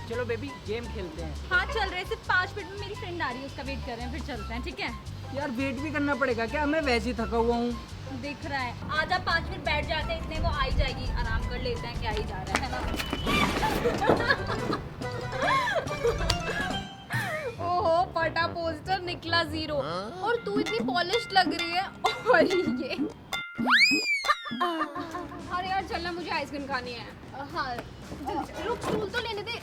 चलो baby game खेलते हैं। हाँ चल रहे, सिर्फ 5 मिनट में मेरी फ्रेंड आ रही है, उसका वेट कर रहे हैं, फिर चलते हैं, ठीक है? यार वेट भी करना पड़ेगा क्या? मैं वैसे ही थका हुआ हूँ। दिख रहा है, आजा 5 मिनट बैठ जाते हैं, इतने वो आ ही जाएगी, आराम कर लेते हैं, क्या ही जा रहा है ना। ओहो, फटा पोस्टर निकला 0। और तू इतनी पॉलिश लग रही है। और ये अरे यार चलना, मुझे आइसक्रीम खानी है। हाँ रुक, स्टूल तो लेने दे।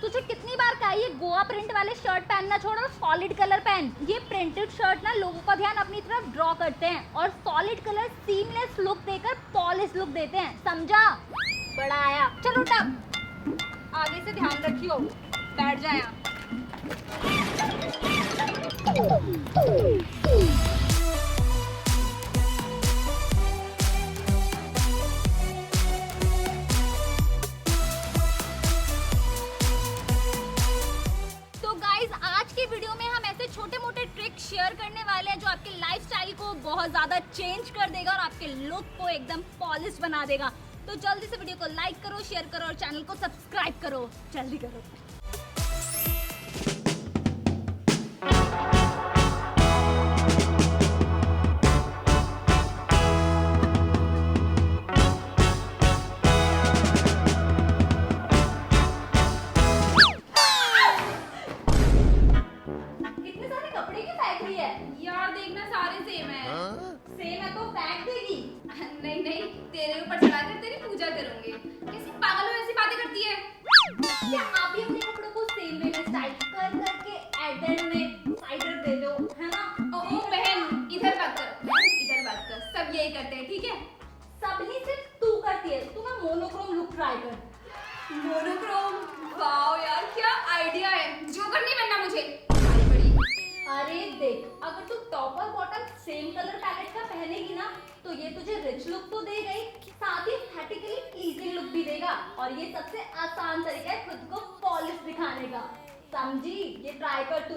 तुझे कितनी बार कहा ये गोवा प्रिंट वाले शर्ट पहनना छोड़ और सॉलिड कलर पहन। ये प्रिंटेड शर्ट ना लोगों का ध्यान अपनी तरफ ड्रॉ करते हैं और सॉलिड कलर सीमलेस लुक देकर पॉलिश लुक देते हैं, समझा? बड़ा आया, चल उठ अब। आगे से ध्यान रखियो, बैठ जा यहाँ। आज की वीडियो में हम ऐसे छोटे मोटे ट्रिक शेयर करने वाले हैं जो आपके लाइफस्टाइल को बहुत ज्यादा चेंज कर देगा और आपके लुक को एकदम पॉलिश बना देगा। तो जल्दी से वीडियो को लाइक करो, शेयर करो और चैनल को सब्सक्राइब करो, जल्दी करो। यार देखना, सारे सेम है। सेम है तो फेंक देगी। नहीं नहीं, तेरे ऊपर चढ़ाकर तेरी पूजा करूंगी। कैसी पागल हो, ऐसी बातें करती है। क्या आप भी अपने कपड़ों को सेम वे में स्टाइल कर करके एट एंड में साइडर दे दो, है ना? ओ बहन, इधर बात कर, इधर बात कर। सब यही करते हैं, ठीक है? सब नहीं, सिर्फ तू करती है। तू ना मोनोक्रोम लुक ट्राई कर। मोनोक्रोम, वाओ यार क्या आइडिया है। जोकर नहीं बनना मुझे। अरे देख, अगर तू टॉप और बॉटम सेम कलर पैलेट का पहनेगी ना तो ये तुझे रिच लुक तो देगा ही, साथ ही एस्थेटिकली प्लीजिंग लुक भी देगा। और ये सबसे आसान तरीका है खुद को पॉलिश दिखाने का, समझी? ये ट्राई कर तू।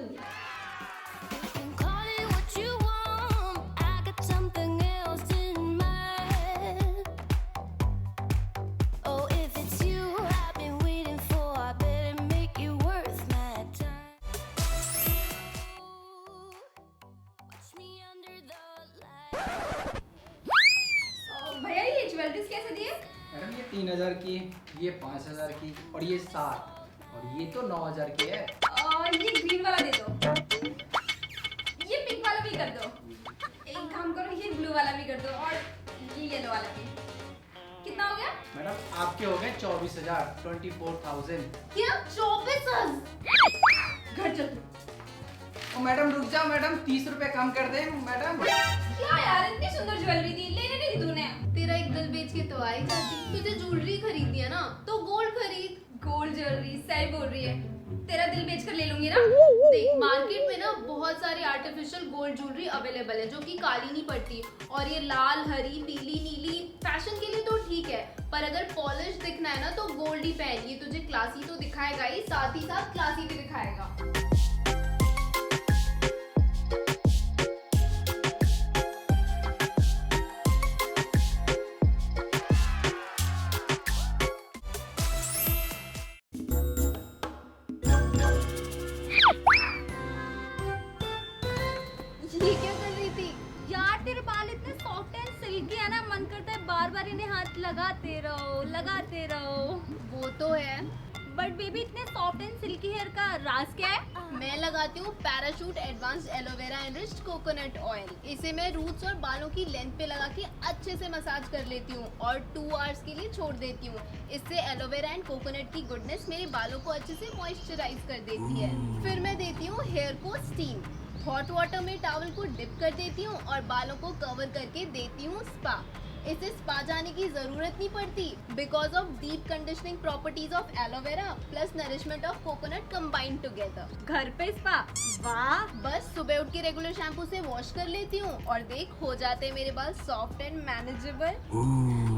भैया ये ज्वेलरीज कैसे दिए? मैडम ये 3000 की, ये 5000 की और ये 7 और ये तो 9000 की है। और ये ग्रीन वाला दे दो, ये पिंक वाला भी कर दो, एक काम करो ये ब्लू वाला भी कर दो और ये येलो वाला भी। कितना हो गया? मैडम आपके हो गए 24,000, 24,000। क्या 24,000? घर चल। ओ मैडम रुक जाओ मैडम, 30 रुपए कम कर दें मैडम। क्या यार, इतनी सुंदर ज्वेलरी दी, लेने नहीं दी तूने? तेरा एक दिल बेच के तो आई जाती। तुझे ज्वेलरी खरीदनी है ना तो गोल्ड खरीद। गोल्ड ज्वेलरी, सही बोल रही है। तेरा दिल बेच कर ले लूंगी ना। देख मार्केट में ना बहुत सारी आर्टिफिशियल गोल्ड ज्वेलरी अवेलेबल है जो कि काली नहीं पड़ती। और ये लाल, हरी, पीली, नीली फैशन के लिए तो ठीक है, पर अगर पॉलिश दिखना है ना तो गोल्ड ही पहन। ये तुझे क्लासी तो दिखाएगा ही, साथ ही साथ क्लासी भी दिखाएगा। ये क्या कर रही थी? यार तेरे बाल इतने सॉफ्ट एंड सिल्की है ना, मन करता है बार बार इन्हें हाथ लगाते रहो, लगाते रहो। वो तो है, बट बेबी इतने सॉफ्ट एंड सिल्की हेयर का राज क्या है? मैं लगाती हूँ parachute advanced aloe vera enriched coconut oil. इसे मैं रूट्स और बालों की लेंथ पे लगा के अच्छे से मसाज कर लेती हूँ और 2 आवर्स के लिए छोड़ देती हूँ। इससे एलोवेरा एंड कोकोनट की गुडनेस मेरे बालों को अच्छे से मॉइस्चराइज कर देती है। फिर मैं देती हूँ हेयर को स्टीम। हॉट वाटर में टॉवल को डिप कर देती हूँ और बालों को कवर करके देती हूँ स्पा। इसे स्पा जाने की जरूरत नहीं पड़ती because of deep conditioning properties of aloe vera plus nourishment of coconut combined together. घर पे स्पा, वाह! बस सुबह उठ के रेगुलर शैम्पू से वॉश कर लेती हूँ और देख हो जाते हैं मेरे बाल soft and manageable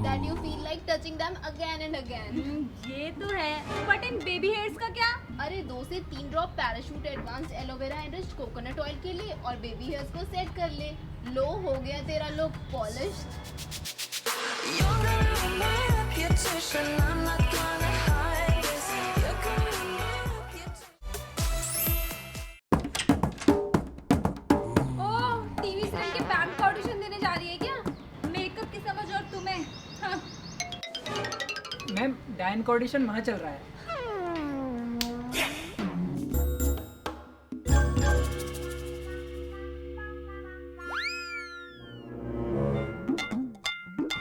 that you feel like touching them again and again. ये तो है, बट इन बेबी हेयर्स का क्या? अरे 2 से 3 drop parachute advanced aloe vera enriched coconut oil के लिए और बेबी हेयर्स को सेट कर ले। लो हो गया तेरा look polished. You're gonna ruin my reputation. I'm not gonna hide it. Ma'am डायन का ऑडिशन वहाँ चल रहा है।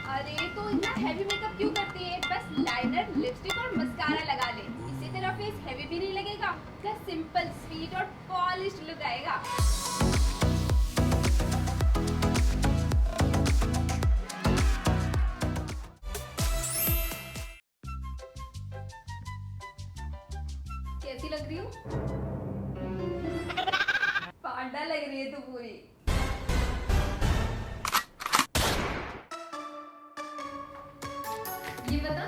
अरे तो इतना हैवी मेकअप क्यों करती है? बस लाइनर, लिपस्टिक और मस्कारा लगा ले, इससे तेरा फेस हैवी भी नहीं लगेगा, क्या सिंपल, स्वीट और पॉलिश्ड लुक आएगा। कैसी लग रही हूँ? पांडा लग रही है तू पूरी। ये बता,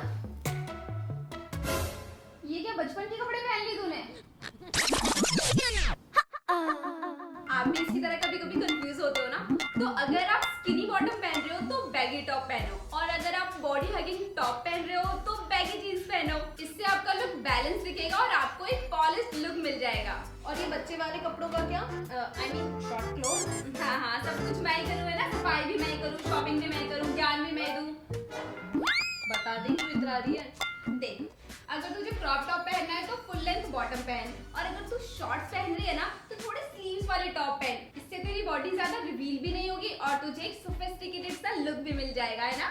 ये क्या बचपन के कपड़े पहन लिए तूने? आप भी इसकी तरह कभी कभी कंफ्यूज होते हो ना? तो अगर आप स्किनी बॉटम पहन रहे हो तो बैगी टॉप पहनो, और अगर आप बॉडी हगिंग टॉप पहन रहे हो तो बैगी जींस पहनो। इससे आपका लुक बैलेंस दिखेगा और आपको एक पॉलिश्ड लुक मिल जाएगा। और ये बच्चे वाले कपड़ों का क्या? I mean short cloth. हाँ, सब कुछ मैं ही करूँ, है ना? सफाई भी मैं ही करूँ, शॉपिंग भी मैं करूँ, ज्ञान भी मैं दूँ। बता दे क्यों इतरा रही है। देख, अगर तुझे क्रॉप टॉप पहनना है तो फुल लेंथ बॉटम पहन, और अगर तू शॉर्ट्स पहन रही है ना तो थोड़े स्लीव्स वाले टॉप पहन। इससे तेरी बॉडी ज्यादा रिवील भी नहीं होगी और तुझे एक सोफिस्टिकेटेड सा लुक भी मिल जाएगा, है ना?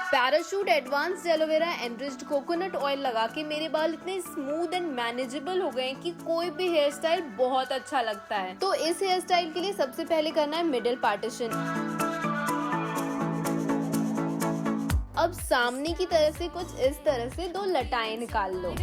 Parachute advanced aloe vera enriched coconut oil लगा के मेरे बाल इतने स्मूथ एंड मैनेजेबल हो गए कि कोई भी हेयर स्टाइल बहुत अच्छा लगता है। तो इस हेयर स्टाइल के लिए सबसे पहले करना है मिडिल पार्टीशन। अब सामने की तरफ से कुछ इस तरह से 2 लटाएं निकाल लो।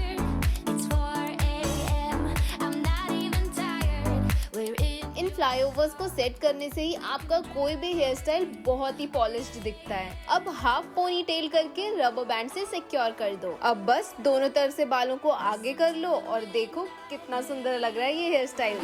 इन फ्लाईओवर्स को सेट करने से ही आपका कोई भी हेयर स्टाइल बहुत ही पॉलिश्ड दिखता है। अब हाफ पोनी टेल करके रबर बैंड से सिक्योर कर दो। अब बस दोनों तरफ से बालों को आगे कर लो और देखो कितना सुंदर लग रहा है ये hair style.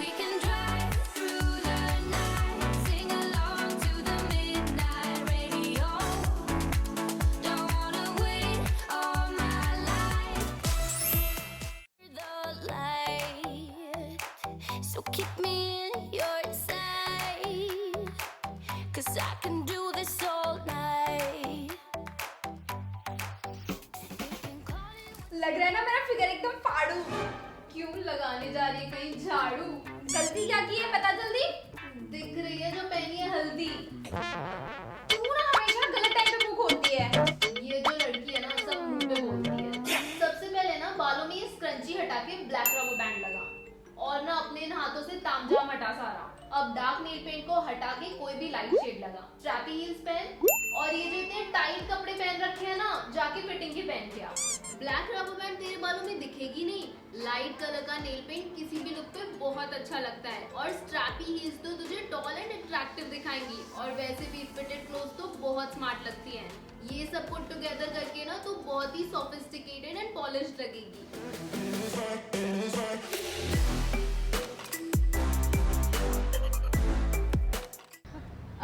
So keep me in your sight, 'cause I can do this all night. लग रहा है ना मेरा फिगर एकदम फाड़ू। क्यों लगाने जा रही है कहीं झाड़ू? गलती क्या की है बता जल्दी। दिख रही है जो पहनी है हल्दी। तू ना हमेशा गलत टाइम पे मुंह खोलती है। ये जो लड़की है ना सब मुंह पे बोलती है। सबसे पहले ना बालों में ये स्क्रंची हटा के ब्लैक रबर बैंड लगा, और ना अपने इन हाथों से तामझाम हटा सारा। अब डार्क नेल पेंट को हटा के कोई भी लाइट शेड लगा, स्ट्रैपी हील्स पहन, और ये जो इतने टाइट कपड़े पहन रखे हैं ना जाके फिटिंग के पहन के आ। ब्लैक रबर बैंड तेरे बालों में दिखेगी नहीं, लाइट कलर का नेल पेंट किसी भी लुक पे बहुत अच्छा लगता है, और स्ट्रैपी हील्स तो तुझे टॉल एंड अट्रैक्टिव दिखाएंगी, और वैसे भी फिटेड क्लोथ तो बहुत स्मार्ट लगती हैं। ये सब पुट टुगेदर करके ना तो बहुत ही सोफिस्टिकेटेड एंड पॉलिश्ड लगेगी।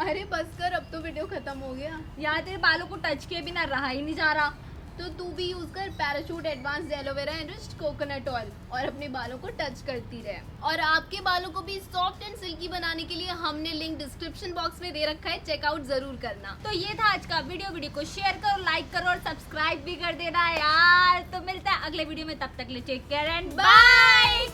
अरे बस कर, अब तो वीडियो खत्म हो गया। यार तेरे बालों को टच किए बिना रहा ही नहीं जा रहा। तो तू भी यूज कर parachute advanced aloe vera enriched coconut oil और अपने बालों को टच करती रहे। और आपके बालों को भी सॉफ्ट एंड सिल्की बनाने के लिए हमने लिंक डिस्क्रिप्शन बॉक्स में दे रखा है, चेकआउट जरूर करना। तो ये था आज का वीडियो को शेयर करो, लाइक करो और सब्सक्राइब भी कर देना यार। तो मिलता है अगले वीडियो में, तब तक ले टेक केयर एंड बाय।